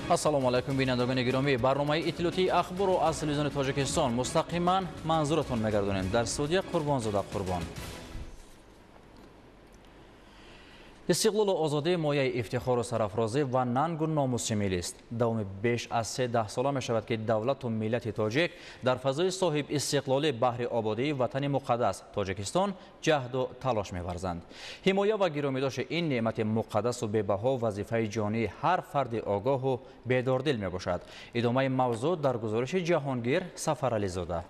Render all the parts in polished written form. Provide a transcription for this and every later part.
ассалому алайкум бинандагони гиромӣ. барномаи иттилоъотии ахбору аз телевизиони Тоҷикистон мустақиман манзуратон мегардонем. дар студия Қурбонзода Қурбон. истиқлолу озодӣ мояи ифтихору сарафрозӣ ва нангу номуси миллист. давоми беш аз 13 сола мешавад ки давлату миллати тоҷик дар фазои соҳиб истиқлолӣ баҳри ободии ватани муқаддас Тоҷикистон ҷаҳду талош меварзанд. ҳимоя ва гиромидошти ин неъмати муқаддасу бебаҳо вазифаи ҷонии ҳар фарди огоҳу бедордил мебошад. идомаи мавзӯъ дар гузориши Ҷаҳонгир Сафарализода.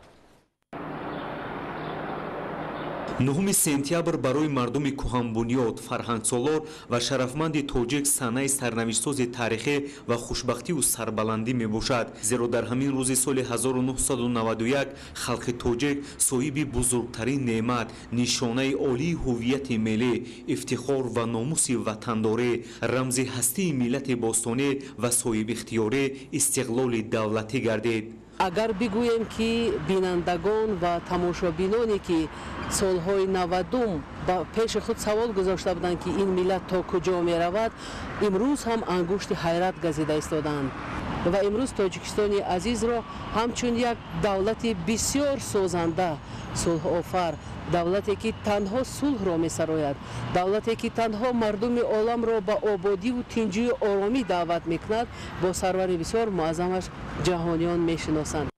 9 сентябр барои мардуми кӯҳанбунёд, фарҳангсолор ва шарафманди тоҷик санаи сарнавиштсози таърихӣ ва хушбахтиву сарбаландӣ мебошад, зеро дар ҳамин рӯзи соли 1991 халқи тоҷик соҳиби бузургтарин неъмат, нишонаи олии ҳуввияти миллӣ, ифтихор ва номуси ватандорӣ, рамзи ҳастии миллати бостонӣ ва соҳибихтиёрӣ истиқлоли давлатӣ гардид. агар бигӯем ки бинандагон ва тамошобиноне ки солҳои 90 ба пеши худ савол гузошта буданд ки ин миллат то куҷо меравад, имрӯз ҳам ангушти ҳайрат газида истоданд ва имрӯз Тоҷикистони азизро ҳамчун як давлати бисёр созанда, сулҳофар, давлате ки танҳо сулҳро месарояд, давлате ки танҳо мардуми оламро ба ободиву тинҷию оромӣ даъват мекунад, бо сарвари бисёр муаззамаш ҷаҳониён мешиносанд.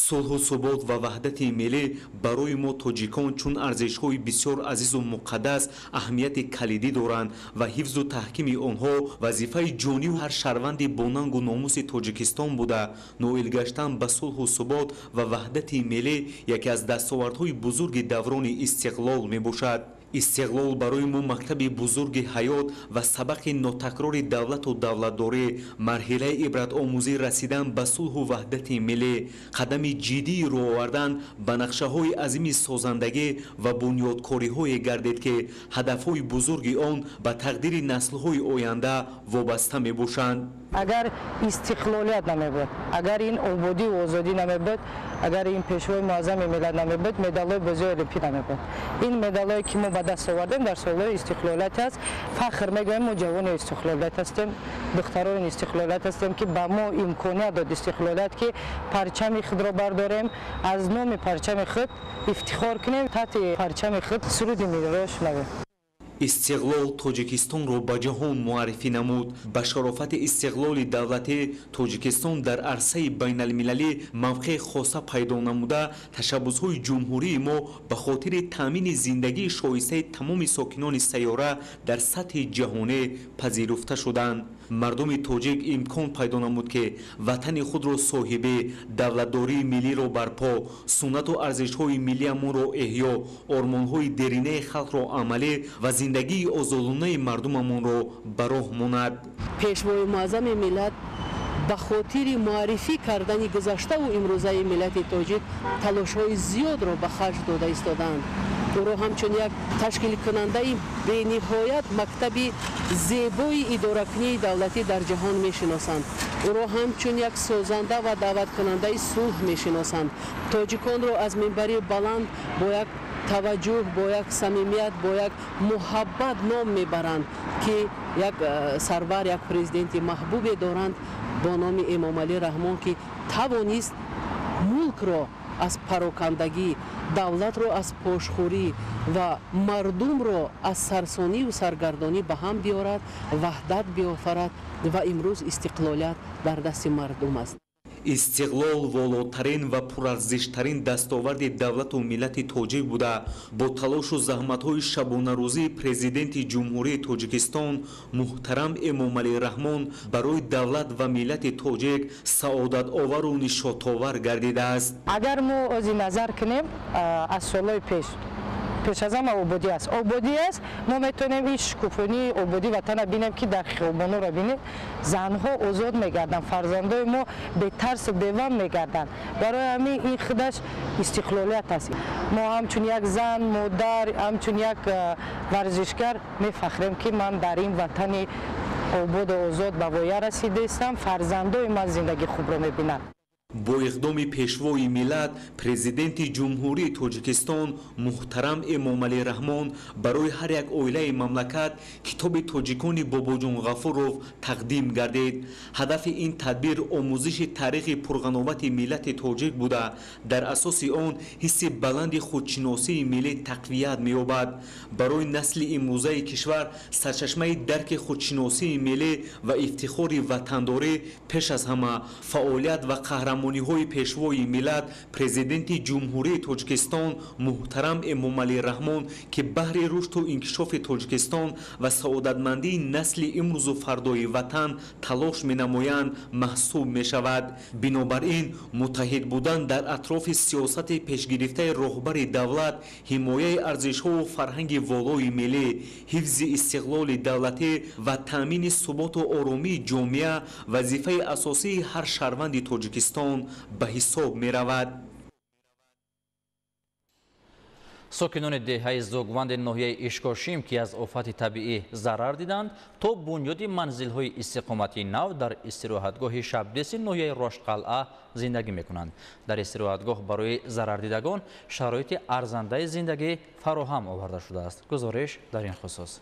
сулҳу субот ва ваҳдати миллӣ барои мо тоҷикон чун арзишҳои бисёр азизу муқаддас аҳамияти калидӣ доранд ва ҳифзу таҳкими онҳо вазифаи ҷониву ҳар шаҳрванди бонангу номуси Тоҷикистон буда, ноил гаштан ба сулҳу субот ва ваҳдати миллӣ яке аз дастовардҳои бузурги даврони истиқлол мебошад. истиқлол барои мо мактаби бузурги ҳаёт ва сабақи нотакрори давлату давлатдорӣ, марҳилаи ибратомӯзӣ расидан ба сулҳу ваҳдати миллӣ, қадами ҷиддии роҳ овардан ба нақшаҳои азими созандагӣ ва бунёдкориҳое гардид ки ҳадафҳои бузурги он ба тақдири наслҳои оянда вобаста мебошанд. агар истиқлолият намебуд, агар ин ободию озодӣ намебуд, агар ин пешвои муаззами миллат намебуд, медалҳои бозии олимпӣ намебуд. ин медалҳое ки мо ба даст овардем дар солҳои истиқлолият аст. фахр мегӯем мо ҷавони истиқлолият ҳастем, духтарони истиқлолият ҳастем ки ба мо имконият дод истиқлолият ки парчами худро бардорем, аз номи парчами худ ифтихор кунем, таҳти парчами худ суруди миллиро шунавем. истиқлол Тоҷикистонро ба ҷаҳон муаррифӣ намуд. ба шарофати истиқлоли давлатӣ Тоҷикистон дар арсаи байналмилалӣ мавқеи хоса пайдо намуда, ташаббусҳои ҷумҳурии мо ба хотири таъмини зиндагии шоистаи тамоми сокинони сайёра дар сатҳи ҷаҳонӣ пазируфта шуданд. мардуми тоҷик имкон пайдо намуд ки ватани худро соҳибӣ, давлатдории миллиро барпо, суннату арзишҳои миллиамонро эҳё, ормонҳои деринаи халқро амалӣ ва зиндагии озодонаи мардумамонро ба роҳ монад. пешвои муаззами миллат ба хотири муаррифӣ кардани гузаштаву имрӯзаи миллати тоҷик талошҳои зиёдро ба харҷ дода истоданд. ӯро ҳамчун як ташкилкунандаи бениҳоят мактаби зебои идоракунии давлатӣ дар ҷаҳон мешиносанд. ӯро ҳамчун як созанда ва даъваткунандаи сулҳ мешиносанд. тоҷиконро аз минбари баланд бо як таваҷҷӯҳ, бо як самимият, бо як муҳаббат ном мебаранд ки як сарвар, як президенти маҳбубе доранд бо номи Эмомалӣ Раҳмон ки тавонист мулкро аз парокандагӣ, давлатро аз пошхӯрӣ ва мардумро аз сарсониву саргардонӣ ба ҳам биёрад, ваҳдат биёфарад ва имрӯз истиқлолият дар дасти мардум аст. истиқлол волотарин ва пурарзиштарин дастоварди давлату миллати тоҷик буда, бо талошу заҳматҳои шабонарӯзии президенти ҷумҳурии Тоҷикистон муҳтарам Эмомалӣ Раҳмон барои давлат ва миллати тоҷик саодатовару нишотовар гардидааст. агар мо ози назар кунем аз солҳои пеш аз ҳама ободӣ аст. ободӣ аст, мо метавонем ин шукуфонии ободӣ ватана бинем ки дар хиёбонҳоро бинем, занҳо озод мегарданд, фарзандои мо бетарсу бевам мегарданд. барои ҳамин ин худаш истиқлолият аст. мо ҳамчун як зан, модар, ҳамчун як варзишгар мефахрем ки ман дар ин ватани ободу озод ба воя расидаистам, фарзандои ман зиндагии хубро мебинанд. با اقدام پیشوای ملت پرزیدنت جمهوری تاجیکستان محترم امامعلی رحمان برای هر یک عائله مملکت کتاب تاجیکان باباجون غفورов تقدیم گردید. هدف این تدبیر آموزش تاریخ پرغناوت ملت تاجیک بوده. در اساس آن حس بلند خودشناسی ملی تقویت می‌یابد. برای نسل امروزه کشور سرچشمه درک خودشناسی ملی و افتخار وطنداری پیش از همه فعالیت و قهرمانی های پیشوای ملت پرزیدنت جمهوری تاجیکستان محترم امامعلی رحمان که بهر رشد و انکشاف تاجیکستان و سعادتمندی نسل امروز و فردای وطن تلاش می‌نمایند محسوب می‌شود. بنابراین متحد بودن در اطراف سیاست پیشگرفته رهبر دولت، حمایه ارزش‌ها و فرهنگ والای ملی، حفظ استقلال دولتی و تامین ثبات و آرامی جامعه وظیفه اساسی هر شهروند تاجیکستان به حساب می رود. ساکنان دهه زوگوند ناحیه اشکاشیم که از آفات طبیعی ضرر دیدند تا بنیاد منزل‌های استقامتی نو در استراحتگاه شبدیس ناحیه رشتقلعه زندگی می‌کنند. در استراحتگاه برای ضرر دیدگان شرایط ارزنده زندگی فراهم آورده شده است. گزارش در این خصوص.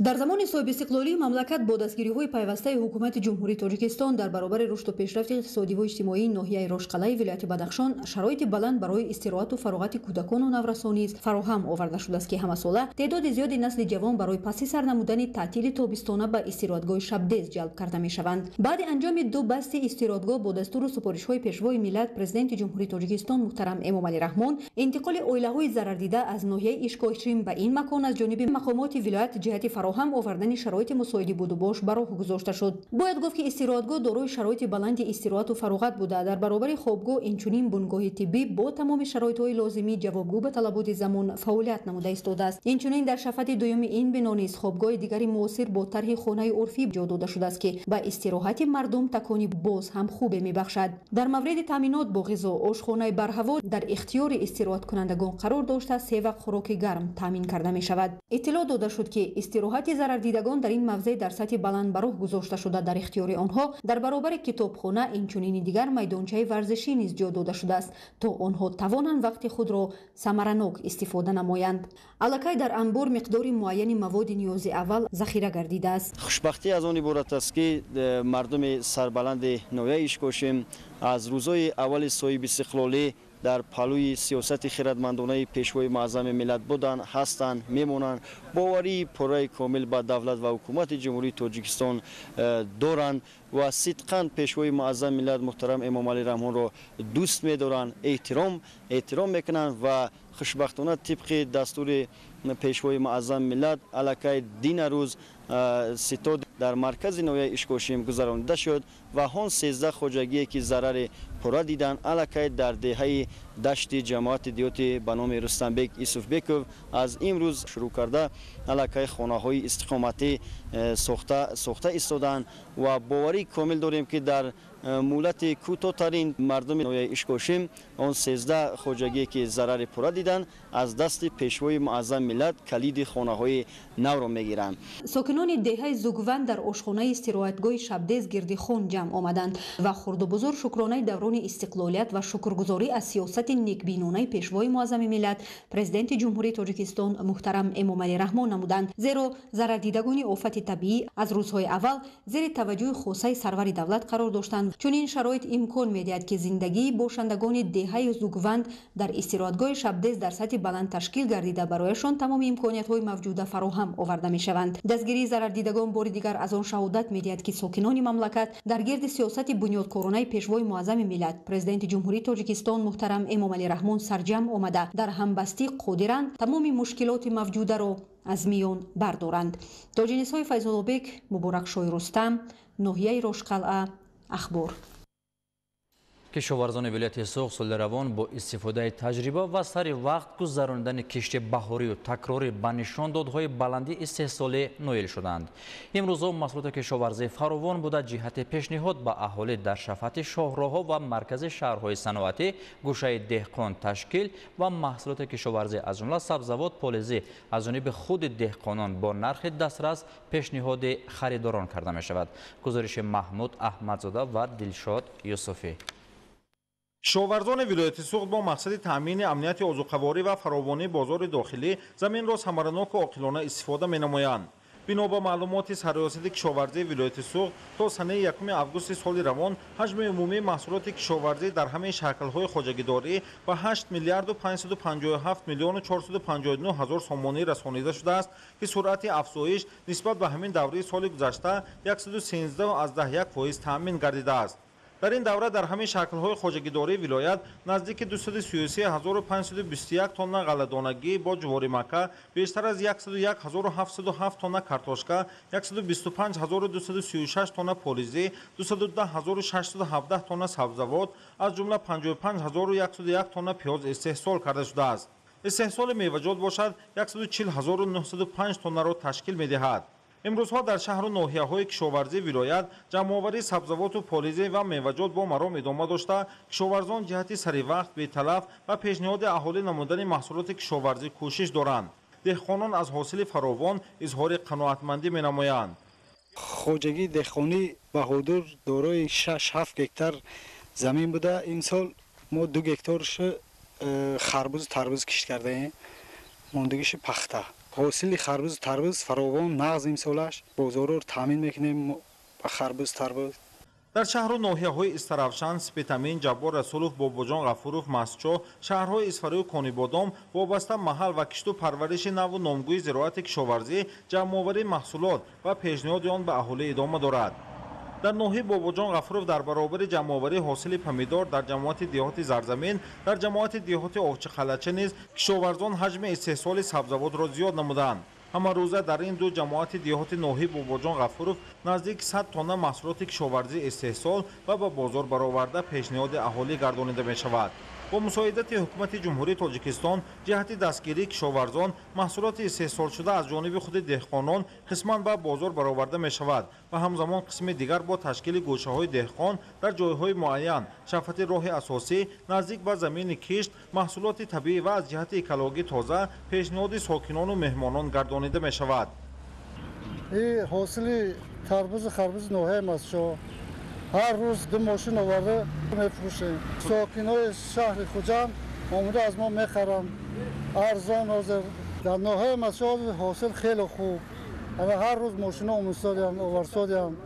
در زمان صاحب استقلالی مملکت با دستگیری‌های پیوسته حکومت جمهوری تاجیکستان در برابر رشد و پیشرفت اقتصادی و اجتماعی ناحیه رشتقلعه ولایت بدخشان شرایط بلند برای استراحت و فراغت کودکان و نورسانی فراهم آورده شده است که همساله تعداد زیادی نسل جوان برای پس سرنمودن تعطیل تابستانه به استراحتگاه شبدیز جلب کرده می‌شوند. بعد انجام دو بست استراحتگاه با دستور و سفارش‌های پیشوای ملت پرزیدنت جمهوری تاجیکستان محترم امامعلی رحمان انتقال عائله‌های ضرر دیده از ناحیه اشکاشیم به این مکان از جانب مقامات ولایت جهت فراهم آوردن شرایط مساعد بود و باش به راه گذاشته شد. باید گفت که استراحتگاه دارای شرایط بلند استراحت و فراغت بوده. در برابر خوابگاه اینچنین بنگاه طبی با تمام شرایط‌های لازمی جوابگو به طلبات زمان فعالیت نموده ایستاده است. اینچنین در شفت دوم این بنا نیز خوابگاه دیگری معاصر با طرح خانه عرفی جا داده شده است که به استراحت مردم تکانی باز هم خوب میبخشد. در مورد تامینات با غذا آشخانه برهوا در اختیار استراحت کنندگان قرار داشته 3 وقت خوراک گرم تامین کرده می شود. اطلاع داده شد که استراحت ضرر دیدگان در این موضع در سطح بلند براه گذاشته شده. در اختیار آنها در برابر کتابخانه اینچنین دیگر میدانچه ورزشی نیز جا داده شده است تا آنها توانند وقت خود را ثمرناک استفاده نمایند. الکی در انبار مقدار معین مواد نیاز اول ذخیره گردیده است. خوشبختی از آن عبارت است که مردم سربلند ناحیه اشکاشیم از روزهای اول صاحب استقلالی در پلوی سیاست خردمندانه پیشوای معظم ملت بودند، هستند، میمونند. باوری پوره کامل به دولت و حکومت جمهوری تاجیکستان دارند و صدقاً پیشوای معظم ملت محترم امامعلی رحمان را دوست می‌دارند، احترام میکنند و خوشبختانه طبق دستور پیشوای معظم ملت الکی دین روز ستاد در مرکز ناحیه اشکاشیم گذرانده شد و آن 13 خواجگی که ضرر پورا دیدن الکی در دهه دشت جماعت دیوت به نام رستمبک یوسفبکوف از امروز شروع کرده الکی خانه‌های استقامتی ساخته ایستادند و باوری کامل داریم که در مولت کوتاه‌ترین مردم ناحیه اشکاشیم آن 13 خواجگی که ضرر پورا دیدن از دست پیشوای معظم ملت کلید خانه‌های نو را میگیرند. ساکنان دهه زوگوند در آشخانه استراحتگاه شبدیز گرد خون جمع آمدند و خرد و بزرگ شکرانه دوران استقلالیت و شکرگزاری از سیاست نیکبینانه پیشوای معظم ملت پرزیدنت جمهوری تاجیکستان محترم امامعلی رحمان نمودند. زیرا ضرر دیدگان آفت طبیعی از روزهای اول زیر توجه خاصه سرور دولت قرار داشتند. چون این شرایط امکان می‌دهد که زندگی باشندگان دهه زوگوند در استراحتگاه شبدیز در سطح بلند تشکیل گردیده برایشان تمام امکانیت‌های موجوده فراهم آورده می‌شوند. دستگیری ضرر دیدگان بار دیگر از آن شهادت می‌دهد که ساکنان مملکت در گرد سیاست بنیادکارانه پیشوای معظم ملت پرزیدنت جمهوری تاجیکستان محترم امامعلی رحمان سرجم آمده در همبستی قادرند تمام مشکلات موجوده را از میان بردارند. تاجینس‌های فیض‌الله مبارک شاه رستم، ناحیه رشتقلعه، اخبار. کشاورزان ولایت سوغ سال روان با استفاده تجربه و سر وقت گذراندن کشت بهاری و تکرار به نشاندادهای بلندی استحصال نایل شدند. امروز محصولات کشاورزی فراوان بوده جهت پیشنهاد به اهالی در شفاعت شاهراه‌ها و مرکز شهرهای صنعتی گوشه دهقان تشکیل و محصولات کشاورزی از جمله سبزیجات پالایشی از جانب خود دهقانان با نرخ دسترس پیشنهاد خریداران کرده می شود. گزارش محمود احمدزاده و دلشاد یوسفی. کشاورزان ولایت سوغد با مقصد تامین امنیت عضوقواری و فراوانی بازار داخلی زمین را ثمرناک و عاقلانه استفاده می‌نمایند. بنا به معلومات سرریاست کشاورزی ولایت سوغد تا سنه 1 آگوست سال روان حجم عمومی محصولات کشاورزی در همه شکل‌های خواجگیداری به 8 میلیارد و 557 میلیون و 459 هزار سومانی رسانیده شده است که سرعت افزایش نسبت به همین دوره سال گذشته 113.1% تامین گردیده است. در این دوره در همه شکل‌های خواجگیداری ولایت نزدیک 233,521 تن غله‌دانگی با جواری مکه، بیشتر از 101,707 تن کارتوشکا، 125,236 تن پالایشی، 210,617 تن سبزیجات، از جمله 55,101 تن پیاز استحصال کرده شده است. استحصال میوه‌جات باشد 140,905 تن را تشکیل می‌دهد. امروزها در شهر و ناحیه‌های کشاورزی ولایت جمع‌آوری سبزیجات و پالایشی و میوه‌جات با مرام ادامه داشته کشاورزان جهت سری وقت به تلف و پیشنهاد اهالی نمودن محصولات کشاورزی کوشش دارند. دهقانان از حاصل فراوان اظهار قناعتمندی می‌نمایند. خواجگی دهقانی بهادر دارای 6-7 گکتار زمین بوده. این سال ما 2 گکتارش خربوز تربوز کشت کرده ایم، موندگیش پخته. حاصل خربوز تربوز فراوان نغز امسالش بازار رو تامین میکنیم با خربوز تربوز. در شهر و ناحیه‌های استرافشان، سپیتامین، جبار رسولوف، باباجان غفوروف، مسچو، شهرهای اسفری و کانیبادام وابسته محل و کشت و پرورش نو و نامگوی زراعت کشاورزی جمع‌آوری محصولات و پیشنهاد آن به اهالی ادامه دارد. در ناحیه باباجان غفوروف در برابر جمع‌آوری حاصل پمیدار در جماعت دیهات زرزمین، در جماعت دیهات آقچه خلچه نیز کشاورزان حجم استحصال سبزیجات را زیاد نمودند. همه روزه در این دو جماعت دیهات ناحیه باباجان غفوروف نزدیک 100 تن محصولات کشاورزی استحصال و به بازار برآورده پیشنهاد اهالی گردانیده می شود. با مساعدت حکومت جمهوری تاجیکستان جهت دستگیری کشاورزان محصولات استحصال شده از جانب خود دهقانان قسماً به بازار برآورده می شود و همزمان قسم دیگر با تشکیل گوشه‌های دهقان در جایهای معین شفاعت راه اساسی نزدیک به زمین کشت محصولات طبیعی و از جهت اکولوژی تازه پیشنهاد ساکنان و مهمانان گردانیده می شود. این حاصل تربوز خربوز نوحه مسچو هر روز 2 ماشین آورده میفروشیم. ساکنای شهر خوجند آمده از ما میخرن ارزان حاضر. در ناحیه مسچو حاصل خیلی خوب، هر روز ماشین آورسادیم.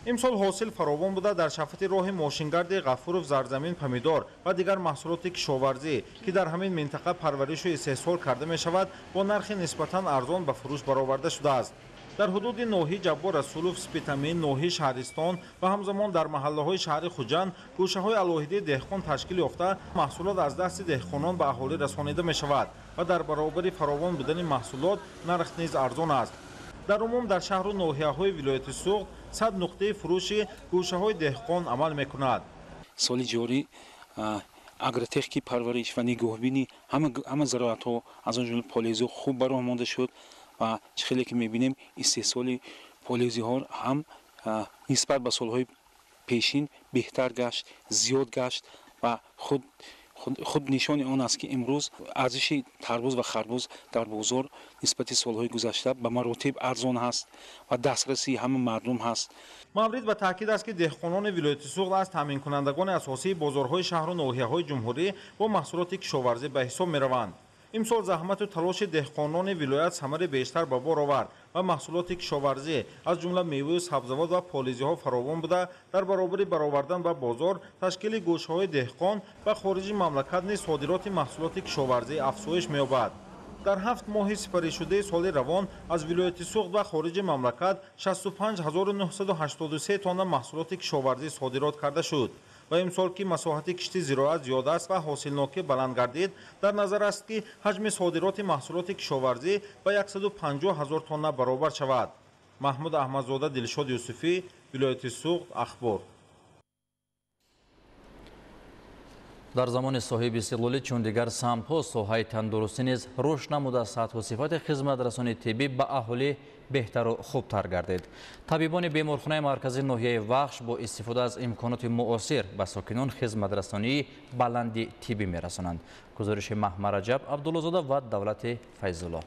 امسال حاصل فراوان بوده در شفاعت راه ماشینگرد غفوروف، زرزمین، پمیدار و دیگر محصولات کشاورزی که در همین منطقه پرورش و استحصال کرده می شود با نرخ نسبتاً ارزان به فروش برآورده شده است. در حدود ناحیه جبار رسولوف، سپیتامین، ناحیه شهرستان و همزمان در محله‌های شهر خوجند گوشه‌های علاهیده دهقان تشکیل یافته محصولات از دست دهقانان به اهالی رسانیده می شود و در برابر فراوان بودن محصولات نرخ نیز ارزان است. در عموم در شهر و ناحیه‌های ولایت سوغد 100 نقطه فروش گوشه‌های دهقان عمل می‌کند. سال جاری агротехники парвариш ва нигоҳбини ҳама зироатҳо аз он ҷумла полезиҳо хуб баромонда шуд ва хеле ки мебинем истеҳсоли полезиҳо ҳам нисбат ба солҳои пешин беҳтар гашт, зиёд гашт ва худ нишони он аст ки имрӯз арзиши тарбуз ва харбуз дар бозор нисбати солҳои гузашта ба маротиб арзон ҳаст ва дастрасии ҳама мардум ҳаст. маврид ба таъкид аст ки деҳқонони вилояти суғд аз таъминкунандагони асосии бозорҳои шаҳру ноҳияҳои ҷумҳурӣ бо маҳсулоти кишоварзӣ ба ҳисоб мераванд. имсол заҳмату талоши деҳқонони вилоят самари бештар ба бор овард ва маҳсулоти кишоварзӣ аз ҷумла меваю сабзавот ва полизиҳо фаровон буда дар баробари баровардан ба бозор ташкили гӯшаҳои деҳқон ба хориҷи мамлакат низ содироти маҳсулоти кишоварзӣ афзоиш меёбад. дар 7 моҳи сипаришудаи соли равон аз вилояти суғд ба хориҷи мамлакат 65983 тонна маҳсулоти кишоварзӣ содирот карда шуд ва имсол ки масоҳати кишти зироат зиёд аст ва ҳосилнокӣ баланд гардид, дар назар аст ки ҳаҷми содироти маҳсулоти кишоварзӣ ба 150 000 тонна баробар шавад. маҳмуд аҳмадзода, Дилшод Юсуфӣ, вилояти суғд, ахбор. در زمان صاحب استقلالی چون دیگر سمت‌ها ساحه تندرستی نیز رشد نموده، سطح و صفت خدمت رسانی طبی به اهالی بهتر و خوبتر گردید. طبیبان بیمارخانه مرکزی ناحیه وخش با استفاده از امکانات معاصر به ساکنان خدمت رسانی بلند طبی می‌رسانند. گزارش محمد رجب عبدالله‌زاده و دولت فیض‌الله.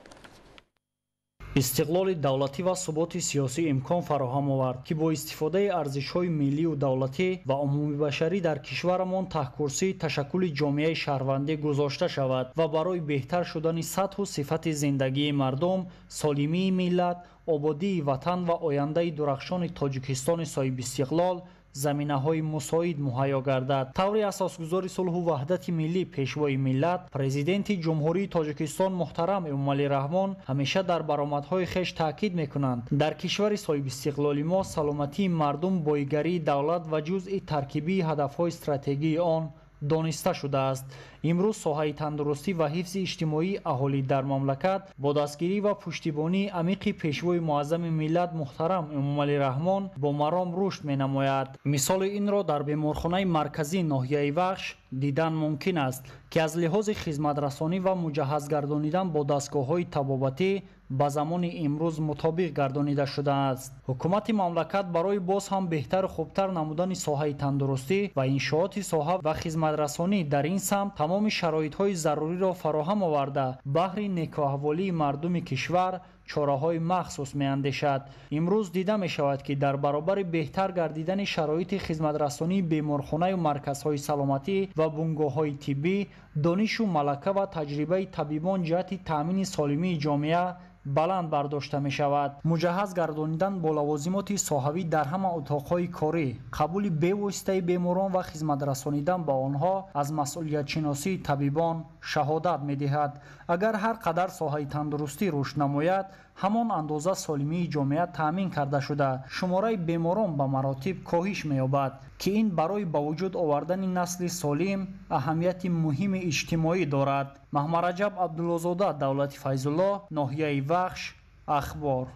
استقلال دولتی و ثبات سیاسی امکان فراهم آورد که با استفاده ارزش‌های ملی و دولتی و عمومی بشری در کشورمان تحکرسی تشکل جامعه شهروندی گذاشته شود و برای بهتر شدن سطح و صفت زندگی مردم، سالمی ملت، آبادی وطن و آینده درخشان تاجیکستان صاحب استقلال زمینه‌های مساعد مهیا گردد. طور اساسگذار صلح و وحدت ملی پیشوای ملت پرزیدنت جمهوری تاجیکستان محترم امامعلی رحمان همیشه در برآمدهای خویش تاکید می‌کنند در کشور صاحب استقلال ما سلامتی مردم بایگری دولت و جزء ترکیبی هدف‌های استراتژی آن دانسته شده است. امروز ساحه تندرستی و حفظ اجتماعی اهالی در مملکت با دستگیری و پشتیبانی عمیق پیشوای معظم ملت محترم امامعلی رحمان با مرام رشد می‌نماید. مثال این را در بیمارخانه مرکزی ناحیه وخش دیدن ممکن است که از لحاظ خدمت رسانی و مجهز گردانیدن با دستگاه‌های طبابتی به زمان امروز مطابق گردانیده شده است. حکومت مملکت برای باز هم بهتر و خوبتر نمودن ساحه تندرستی و انشاءات ساحه و خدمت رسانی در این سمت تمام شرایط‌های ضروری را فراهم آورده بهر نیکوحوالی مردم کشور چاره‌های مخصوص می‌اندیشد. امروز دیده می‌شود که در برابر بهتر گردیدن شرایط خدمت رسانی بیمارخانه و مرکزهای سلامتی و بنگاه‌های طبی دانش و ملکه و تجربه طبیبان جهت تأمین سالمی جامعه بلند برداشته می شود. مجهز گردانیدن با لوازمات ساحوی در همه اتاقهای کاری، قبول بی‌واسطه بیماران و خدمت رسانیدن با آنها از مسئولیت شناسی طبیبان شهادت می دهد. اگر هر قدر ساحه تندرستی رشد نماید، همان اندازه سالمی جامعه تأمین کرده شده، شماره بیماران به مراتب کاهش می یابد که این برای به وجود آوردن نسل سالم اهمیت مهم اجتماعی دارد. محمد رجب عبدالله‌زاده، دولت فیض‌الله، ناحیه وخش، اخبار.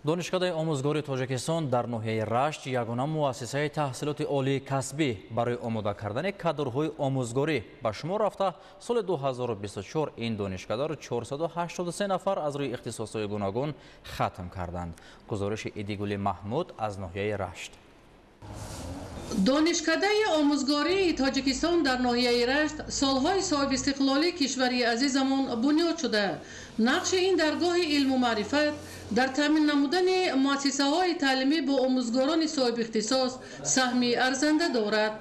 دانشکده آموزگاری تاجیکستان در ناحیه رشت یگانه مؤسسه تحصیلات عالی کسبی برای آماده کردن کادرهای آموزگاری به شمار رفته. سال 2024 این دانشکده را 483 نفر از روی اختصاصهای گوناگون ختم کردند. گزارش ایدیگل محمود از ناحیه رشت. دانشکده آموزگاری تاجیکستان در ناحیه رشت سالهای صاحب استقلالی کشوری عزیزمان بنیاد شده. نقش این درگاه علم و معرفت در تامین نمودن مؤسسه‌های تعلیمی با آموزگاران صاحب اختصاص سهمی ارزنده دارد.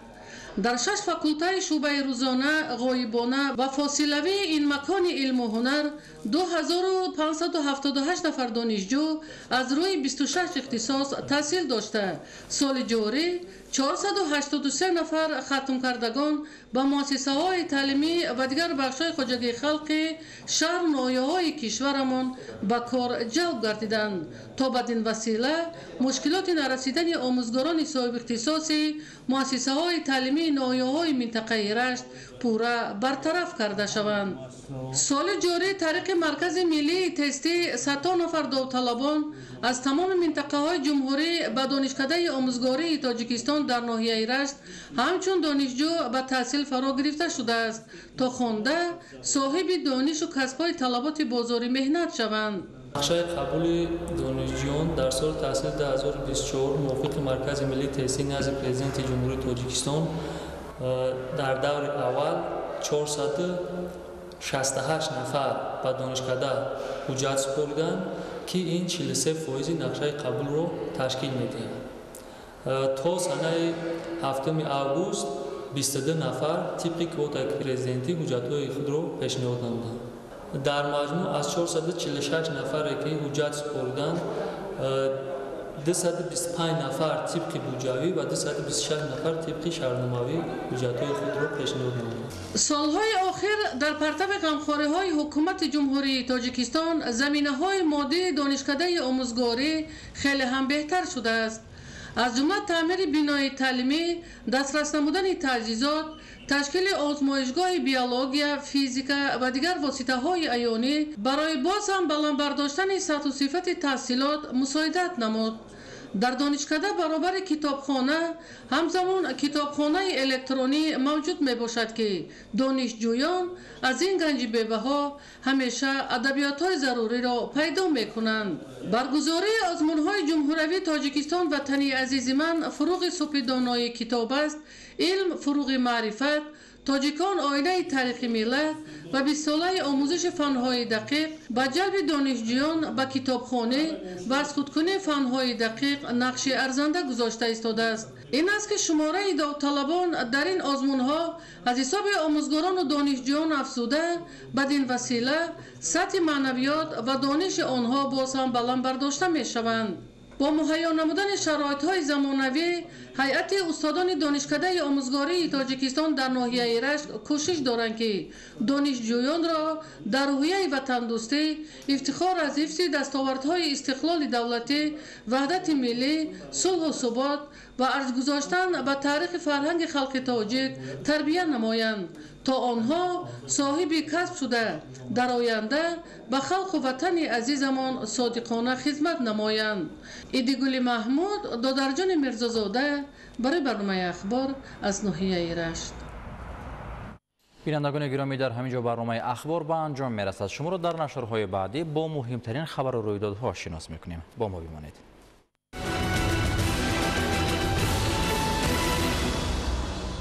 در 6 فاکولته شعبه روزانه، غایبانه و فاصلوی این مکان علم و هنر 2578 نفر دانشجو از روی 26 اختصاص تحصیل داشته. سال جاری 483 نفر ختم کردگان به مؤسسه‌های تعلیمی و دیگر بخش‌های خواجگی خلقی شهر و ناحیه‌های کشورمان به کار جلب گردیدند تا بدین وسیله مشکلات نرسیدن آموزگاران صاحب اختصاصی مؤسسه‌های تعلیمی ناحیه‌های منطقه رشت پورا برطرف کرده شوند. سال جاری طریق مرکز ملی تستی 100 نفر داوطلبان از تمام منطقه‌های جمهوری به دانشکده آموزگاری تاجیکستان در ناحیه رشت همچون دانشجو به تحصیل فرا گرفته شده است تا خوانده صاحب دانش و کسب‌های طلبات بازاری مهنت شوند. بخشای قبول دانشجویان در سال تحصیل 2024 موافق مرکز ملی تستی نزد پرزیدنت جمهوری تاجیکستان در دور اول 468 نفر به دانشکده حجت سپردند که این 43% نقشه قبول رو تشکیل می‌دهد. تا سنه 7 آگوست 22 نفر طبق کوتای پرزیدنتی حجت‌های خود رو پیشنهاد نمودند. در مجموع از 446 نفر که حجت سپردند 225 نفر طبق بودجوی و 226 نفر طبق شهرناموی حجت‌های خود را پیشنهاد نمودند. سالهای آخر در پرتو غمخوری‌های حکومت جمهوری تاجیکستان زمینه‌های مادی دانشکده آموزگاری خیلی هم بهتر شده است. از جمله تعمیر بنای تعلیمی، دسترس نمودن تجهیزات، تشکیل آزمایشگاه بیولوژی، فیزیک و دیگر واسطه‌های عیانی برای باز هم بلند برداشتن سطح و صفت تحصیلات مساعدت نمود. дар донишкада баробари китобхона ҳамзамон китобхонаи электронӣ мавҷуд мебошад ки донишҷӯён аз ин ганҷи бебаҳо ҳамеша адабиётҳои заруриро пайдо мекунанд. баргузории озмунҳои ҷумҳуравии тоҷикистон ватани азизи ман фуруғи субҳи доноии китоб аст, илм фуруғи маърифат, тоҷикон оинаи таърихи миллат ва бистсолаи омӯзиши фанҳои дақиқ ба ҷалби донишҷӯён ба китобхонӣ ва аз худкунии фанҳои дақиқ нақши арзанда гузошта истодааст. ин аст ки шумораи довталабон дар ин озмунҳо аз ҳисоби омӯзгорону донишҷӯён афзуда, бадин васила сатҳи маънавиёт ва дониши онҳо боз ҳам баланд бардошта мешаванд. бо муҳайё намудани шароитҳои замонавӣ ҳайати устодони донишкадаи омӯзгории тоҷикистон дар ноҳияи рашт кӯшиш доранд ки донишҷӯёнро дар рӯҳияи ватандӯстӣ, ифтихор аз ҳифзи дастовардҳои истиқлоли давлатӣ, ваҳдати миллӣ, сулҳу субот ва арз гузоштан ба таърихи фарҳанги халқи тоҷик тарбия намоянд, то онҳо соҳиби касб шуда дар оянда ба халқу ватани азизамон содиқона хизмат намоянд. идигули маҳмуд, додарҷони мирзозода, барои барномаи ахбор аз ноҳияи рашт. бинандагони гиромӣ, дар ҳамин ҷо барномаи ахбор ба анҷом мерасад. шуморо дар нашрҳои баъдӣ бо муҳимтарин хабару рӯйдодҳо шинос мекунем. бо мо бимонед.